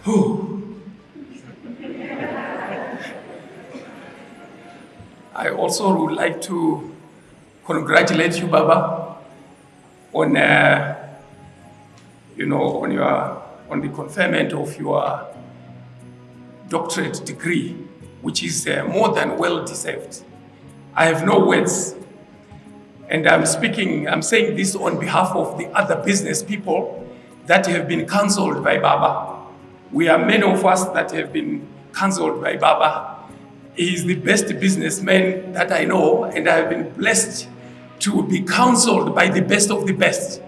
I also would like to congratulate you, Baba, on on the conferment of your doctorate degree, which is more than well deserved. I have no words, and I'm saying this on behalf of the other business people that have been cancelled by Baba. We are many of us that have been cancelled by Baba. He is the best businessman that I know, and I have been blessed to be counseled by the best of the best.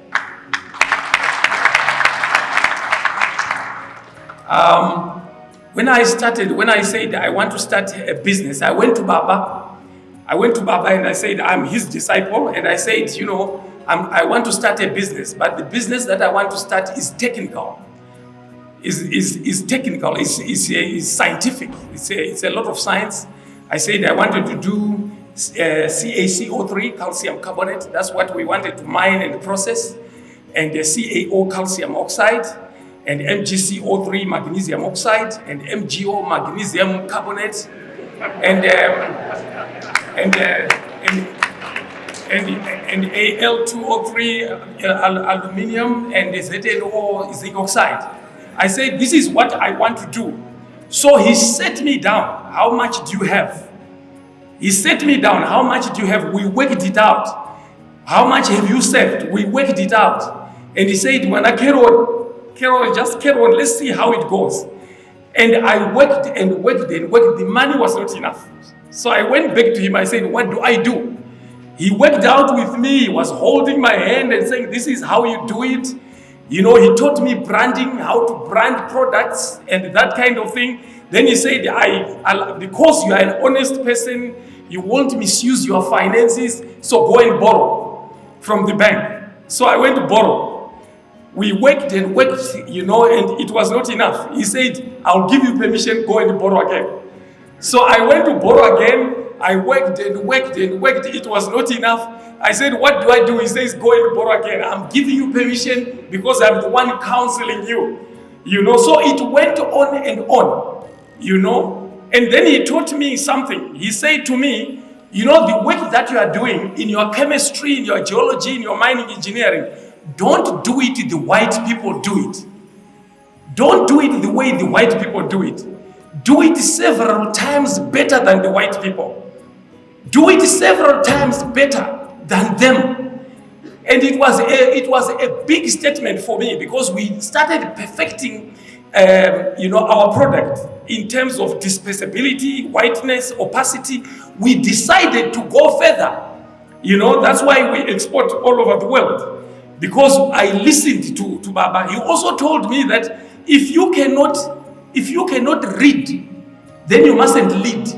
When I said I want to start a business, I went to Baba and I said, I'm his disciple, and I said, I want to start a business, but the business that I want to start is technical. Is technical, is scientific, it's a lot of science. I said I wanted to do CaCO3, calcium carbonate. That's what we wanted to mine and process, and the CaO, calcium oxide, and MgCO3, magnesium oxide, and MgO, magnesium carbonate, and Al2O3, aluminium, and ZNO, zinc oxide. I said, this is what I want to do. So he set me down. How much do you have? He set me down. How much do you have? We worked it out. How much have you saved? We worked it out. And he said, when I carry on, just carry on. Let's see how it goes. And I worked and worked and worked. The money was not enough. So I went back to him. I said, what do I do? He worked out with me. He was holding my hand and saying, this is how you do it. He taught me branding, how to brand products and that kind of thing. Then he said, because you are an honest person, you won't misuse your finances, so go and borrow from the bank. So I went to borrow. We worked and worked, and it was not enough. He said, I'll give you permission, go and borrow again. So I went to borrow again. I worked and worked and worked. It was not enough. I said, what do I do? He says, go and borrow again. I'm giving you permission because I'm the one counseling you. So it went on and on, And then he taught me something. He said to me, the work that you are doing in your chemistry, in your geology, in your mining engineering, don't do it the white people do it. Don't do it the way the white people do it. Do it several times better than the white people. Do it several times better than them. And it was a big statement for me because we started perfecting our product in terms of dispersibility, whiteness, opacity. We decided to go further. That's why we export all over the world, because I listened to Baba. He also told me that if you cannot read, then you mustn't lead.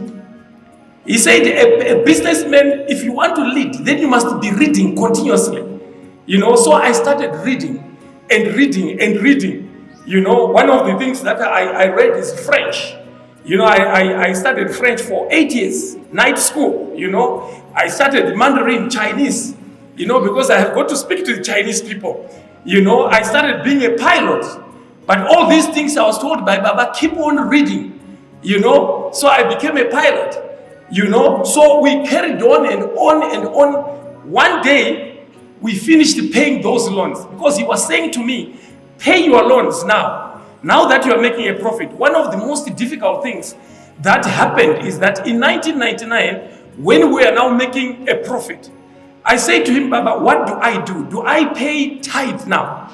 He said, a businessman, if you want to lead, then you must be reading continuously. So I started reading and reading and reading. One of the things that I read is French. I studied French for 8 years, night school. I started Mandarin, Chinese, because I have got to speak to the Chinese people. I started being a pilot. But all these things I was told by Baba, keep on reading, So I became a pilot. So we carried on and on and on. One day, we finished paying those loans because he was saying to me, pay your loans now that you are making a profit. One of the most difficult things that happened is that in 1999, when we are now making a profit, I said to him, Baba, what do I do? Do I pay tithe now?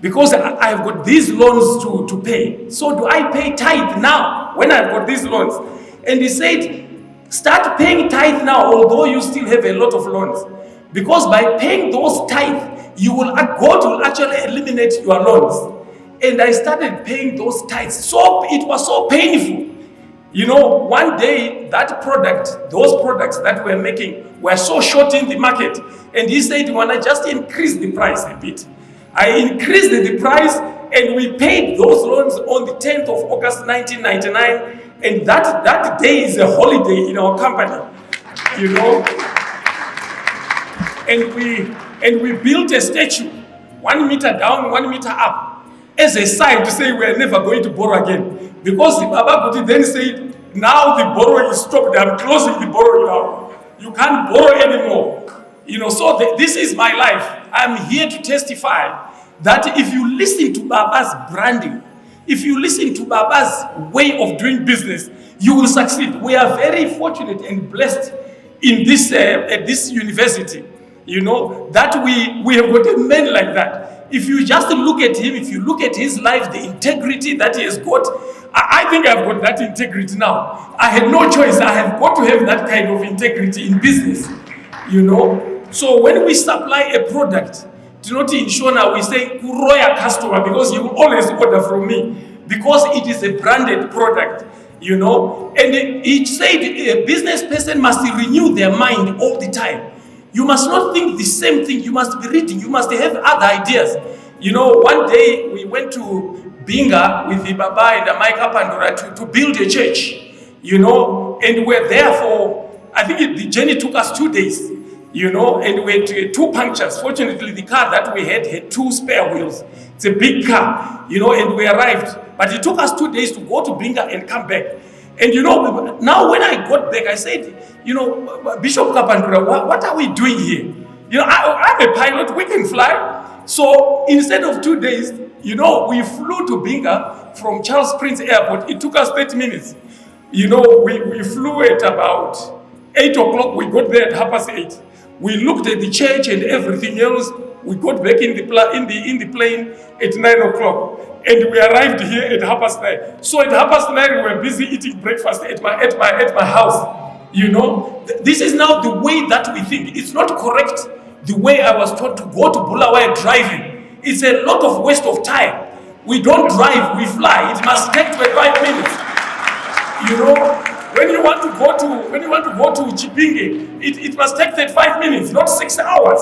Because I've got these loans to pay. So do I pay tithe now when I've got these loans? And he said, start paying tithe now, although you still have a lot of loans. Because by paying those tithe, God will actually eliminate your loans. And I started paying those tithes. So it was so painful. One day, those products that we're making were so short in the market. And he said, when I just increase the price a bit. I increased the price and we paid those loans on the 10th of August 1999. And that day is a holiday in our company, And we built a statue, 1 meter down, 1 meter up. as a sign to say we are never going to borrow again. Because the Baba Guti then said, now the borrowing is stopped, I'm closing the borrowing now. You can't borrow anymore. So this is my life. I'm here to testify that if you listen to Baba's branding, if you listen to Baba's way of doing business, you will succeed. We are very fortunate and blessed in this at this university, that we have got a man like that. If you just look at him, if you look at his life, the integrity that he has got, I think I've got that integrity now. I had no choice. I have got to have that kind of integrity in business, So when we supply a product, do not ensure now we say Kuroya customer, because you will always order from me because it is a branded product, And he said a business person must renew their mind all the time. You must not think the same thing. You must be reading. You must have other ideas. One day we went to Binga with the Baba and the Maika Pandora to build a church, and we're there for, I think the journey took us 2 days. And we had 2 punctures. Fortunately, the car that we had 2 spare wheels. It's a big car, and we arrived. But it took us 2 days to go to Binga and come back. And now when I got back, I said, Bishop Kapandura, what are we doing here? I'm a pilot, we can fly. So instead of 2 days, we flew to Binga from Charles Prince Airport. It took us 30 minutes. We flew at about 8 o'clock. We got there at 8:30. We looked at the church and everything else. We got back in the plane at 9 o'clock. And we arrived here at 9:30. So at 9:30, we were busy eating breakfast at my house. This is now the way that we think. It's not correct the way I was taught to go to Bulawayo driving. It's a lot of waste of time. We don't drive, we fly. It must take 25 minutes. When you want to go to Chipinge, it must take 35 minutes, not 6 hours.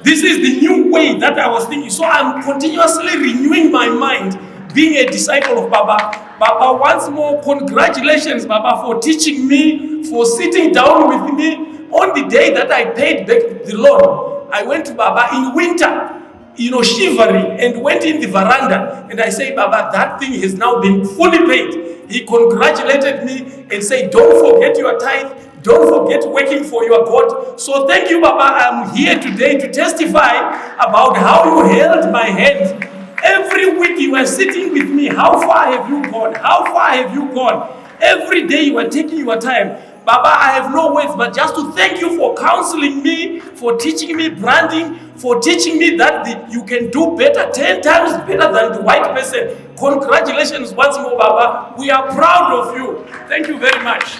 This is the new way that I was thinking. So I'm continuously renewing my mind, being a disciple of Baba. Baba, once more, congratulations, Baba, for teaching me, for sitting down with me. On the day that I paid back the loan, I went to Baba in winter, shivering, and went in the veranda. And I say, Baba, that thing has now been fully paid. He congratulated me and said, don't forget your tithe. Don't forget working for your God. So thank you, Baba. I'm here today to testify about how you held my hand. Every week you are sitting with me. How far have you gone? How far have you gone? Every day you are taking your time. Baba, I have no words but just to thank you for counseling me, for teaching me branding, for teaching me that you can do better, 10 times better than the white person. Congratulations once more, Baba. We are proud of you. Thank you very much.